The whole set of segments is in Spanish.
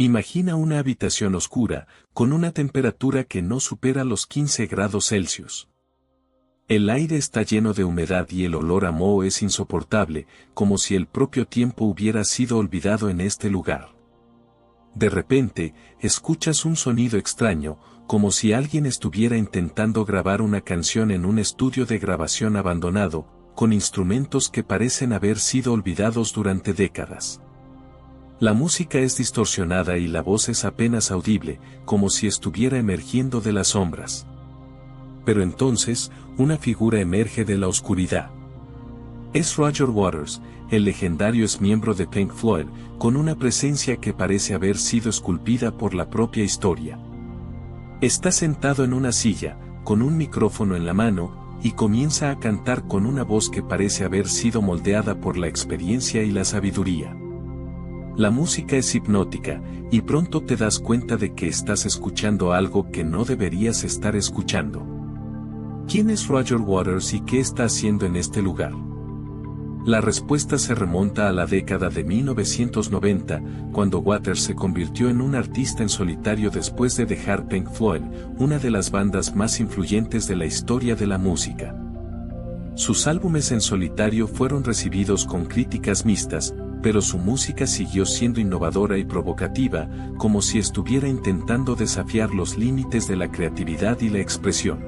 Imagina una habitación oscura, con una temperatura que no supera los 15 grados Celsius. El aire está lleno de humedad y el olor a moho es insoportable, como si el propio tiempo hubiera sido olvidado en este lugar. De repente, escuchas un sonido extraño, como si alguien estuviera intentando grabar una canción en un estudio de grabación abandonado, con instrumentos que parecen haber sido olvidados durante décadas. La música es distorsionada y la voz es apenas audible, como si estuviera emergiendo de las sombras. Pero entonces, una figura emerge de la oscuridad. Es Roger Waters, el legendario exmiembro de Pink Floyd, con una presencia que parece haber sido esculpida por la propia historia. Está sentado en una silla, con un micrófono en la mano, y comienza a cantar con una voz que parece haber sido moldeada por la experiencia y la sabiduría. La música es hipnótica, y pronto te das cuenta de que estás escuchando algo que no deberías estar escuchando. ¿Quién es Roger Waters y qué está haciendo en este lugar? La respuesta se remonta a la década de 1990, cuando Waters se convirtió en un artista en solitario después de dejar Pink Floyd, una de las bandas más influyentes de la historia de la música. Sus álbumes en solitario fueron recibidos con críticas mixtas, pero su música siguió siendo innovadora y provocativa, como si estuviera intentando desafiar los límites de la creatividad y la expresión.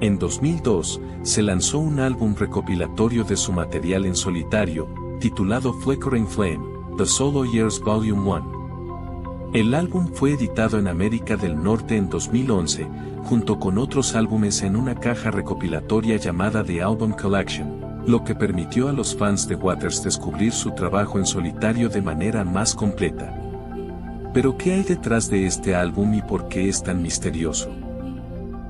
En 2002, se lanzó un álbum recopilatorio de su material en solitario, titulado Flickering Flame, The Solo Years Volume 1. El álbum fue editado en América del Norte en 2011, junto con otros álbumes en una caja recopilatoria llamada The Album Collection, lo que permitió a los fans de Waters descubrir su trabajo en solitario de manera más completa. Pero ¿qué hay detrás de este álbum y por qué es tan misterioso?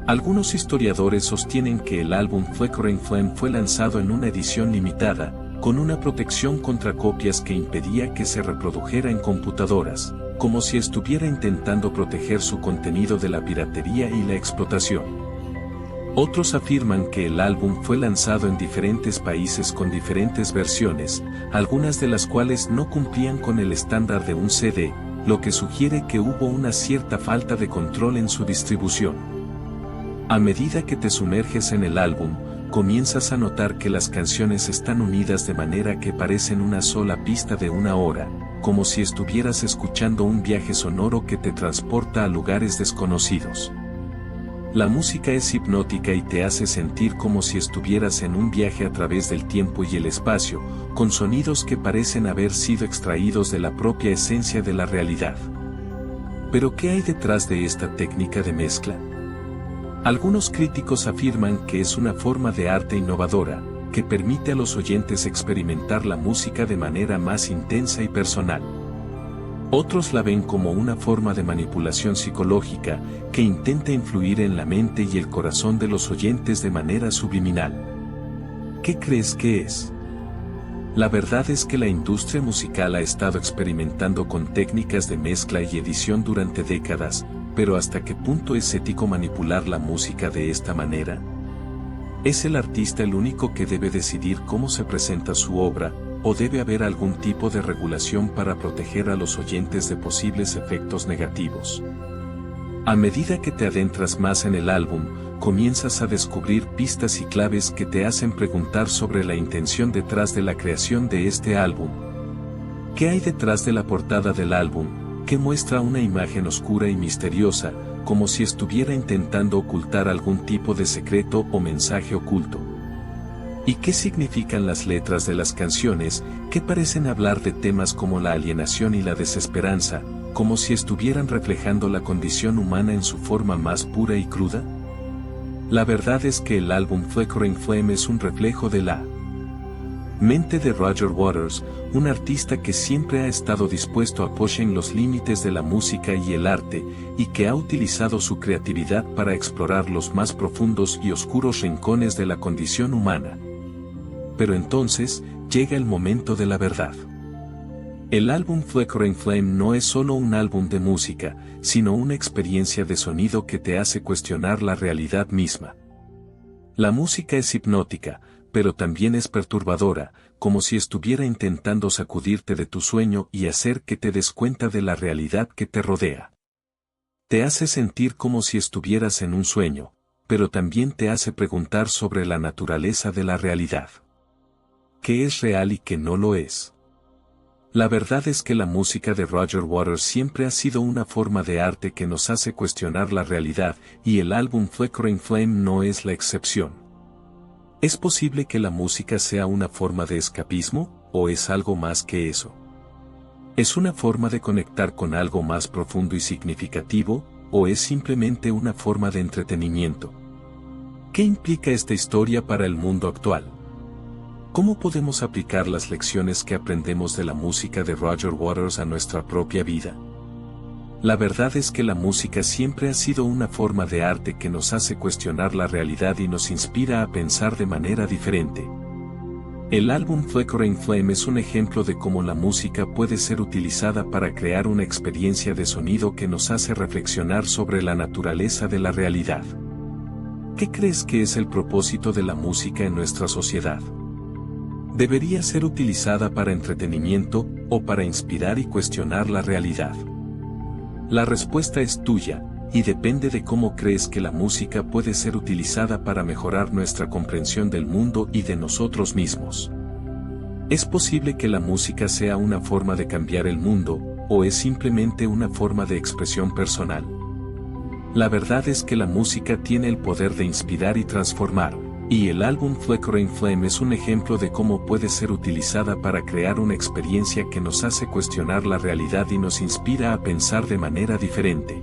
Algunos historiadores sostienen que el álbum Flickering Flame fue lanzado en una edición limitada, con una protección contra copias que impedía que se reprodujera en computadoras, como si estuviera intentando proteger su contenido de la piratería y la explotación. Otros afirman que el álbum fue lanzado en diferentes países con diferentes versiones, algunas de las cuales no cumplían con el estándar de un CD, lo que sugiere que hubo una cierta falta de control en su distribución. A medida que te sumerges en el álbum, comienzas a notar que las canciones están unidas de manera que parecen una sola pista de una hora, como si estuvieras escuchando un viaje sonoro que te transporta a lugares desconocidos. La música es hipnótica y te hace sentir como si estuvieras en un viaje a través del tiempo y el espacio, con sonidos que parecen haber sido extraídos de la propia esencia de la realidad. ¿Pero qué hay detrás de esta técnica de mezcla? Algunos críticos afirman que es una forma de arte innovadora, que permite a los oyentes experimentar la música de manera más intensa y personal. Otros la ven como una forma de manipulación psicológica, que intenta influir en la mente y el corazón de los oyentes de manera subliminal. ¿Qué crees que es? La verdad es que la industria musical ha estado experimentando con técnicas de mezcla y edición durante décadas, pero ¿hasta qué punto es ético manipular la música de esta manera? ¿Es el artista el único que debe decidir cómo se presenta su obra, o debe haber algún tipo de regulación para proteger a los oyentes de posibles efectos negativos? A medida que te adentras más en el álbum, comienzas a descubrir pistas y claves que te hacen preguntar sobre la intención detrás de la creación de este álbum. ¿Qué hay detrás de la portada del álbum, que muestra una imagen oscura y misteriosa, como si estuviera intentando ocultar algún tipo de secreto o mensaje oculto? ¿Y qué significan las letras de las canciones, que parecen hablar de temas como la alienación y la desesperanza, como si estuvieran reflejando la condición humana en su forma más pura y cruda? La verdad es que el álbum Flickering Flame es un reflejo de la mente de Roger Waters, un artista que siempre ha estado dispuesto a pushar los límites de la música y el arte, y que ha utilizado su creatividad para explorar los más profundos y oscuros rincones de la condición humana. Pero entonces, llega el momento de la verdad. El álbum Flickering Flame no es solo un álbum de música, sino una experiencia de sonido que te hace cuestionar la realidad misma. La música es hipnótica, pero también es perturbadora, como si estuviera intentando sacudirte de tu sueño y hacer que te des cuenta de la realidad que te rodea. Te hace sentir como si estuvieras en un sueño, pero también te hace preguntar sobre la naturaleza de la realidad. ¿Qué es real y qué no lo es? La verdad es que la música de Roger Waters siempre ha sido una forma de arte que nos hace cuestionar la realidad, y el álbum Flickering Flame no es la excepción. ¿Es posible que la música sea una forma de escapismo, o es algo más que eso? ¿Es una forma de conectar con algo más profundo y significativo, o es simplemente una forma de entretenimiento? ¿Qué implica esta historia para el mundo actual? ¿Cómo podemos aplicar las lecciones que aprendemos de la música de Roger Waters a nuestra propia vida? La verdad es que la música siempre ha sido una forma de arte que nos hace cuestionar la realidad y nos inspira a pensar de manera diferente. El álbum Flickering Flame es un ejemplo de cómo la música puede ser utilizada para crear una experiencia de sonido que nos hace reflexionar sobre la naturaleza de la realidad. ¿Qué crees que es el propósito de la música en nuestra sociedad? ¿Debería ser utilizada para entretenimiento o para inspirar y cuestionar la realidad? La respuesta es tuya, y depende de cómo crees que la música puede ser utilizada para mejorar nuestra comprensión del mundo y de nosotros mismos. ¿Es posible que la música sea una forma de cambiar el mundo, o es simplemente una forma de expresión personal? La verdad es que la música tiene el poder de inspirar y transformar. Y el álbum Flickering Flame es un ejemplo de cómo puede ser utilizada para crear una experiencia que nos hace cuestionar la realidad y nos inspira a pensar de manera diferente.